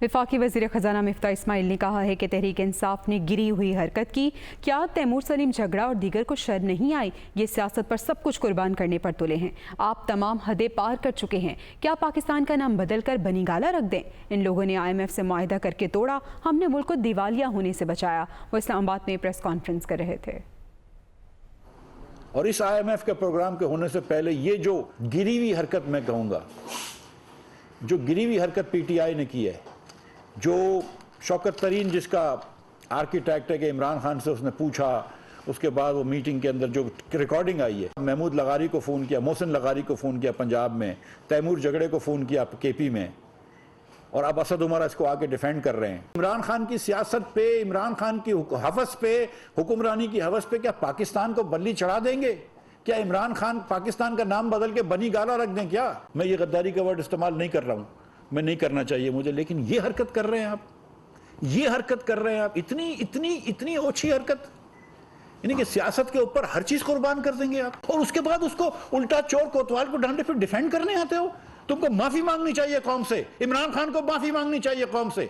وفاقی وزیر خزانہ مفتاح اسماعیل نے کہا ہے کہ تحریک انصاف نے گری ہوئی حرکت کی. کیا تیمور سلیم جھگڑا اور دیگر کو شرم نہیں آئی؟ یہ سیاست پر سب کچھ قربان کرنے پر تلے ہیں. آپ تمام حدیں پار کر چکے ہیں. کیا پاکستان کا نام بدل کر بنی گالا رکھ دیں؟ ان لوگوں نے IMF سے معاہدہ کر کے توڑا. ہم نے ملک کو دیوالیہ ہونے سے بچایا. وہ اسلام آباد میں پریس کانفرنس کر رہے تھے. اور اس IMF کے پروگرام کے ہونے سے پہلے یہ جو گری ہوئی حرکت میں کہوں گا، جو گری ہوئی حرکت PTI نے کی ہے، جو شوکت ترین جس کا آرکیٹیکٹ ہے کہ عمران خان سے اس نے پوچھا، اس کے بعد وہ میٹنگ کے اندر جو ریکارڈنگ آئی ہے، محمود لغاری کو فون کیا، محسن لغاری کو فون کیا پنجاب میں، تیمور جھگڑے کو فون کیا KP میں، اور اب اسد عمر اس کو آ کے ڈیفینڈ کر رہے ہیں. عمران خان کی سیاست پہ، عمران خان کی حوث پہ، حکمرانی کی حوث پہ کیا پاکستان کو بلی چڑھا دیں گے؟ کیا عمران خان پاکستان کا نام بدل کے بنی گالا رکھ دیں کیا؟ میں یہ غداری کا ورڈ استعمال نہیں کر رہا ہوں، میں نہیں کرنا چاہیے مجھے، لیکن یہ حرکت کر رہے ہیں آپ، یہ حرکت کر رہے ہیں آپ، اتنی اوچھی حرکت، یعنی کہ سیاست کے اوپر ہر چیز قربان کر دیں گے آپ، اور اس کے بعد اس کو الٹا چور کوتوال کو ڈانٹے پھر ڈیفینڈ کرنے آتے ہو. تم کو معافی مانگنی چاہیے قوم سے، عمران خان کو معافی مانگنی چاہیے قوم سے.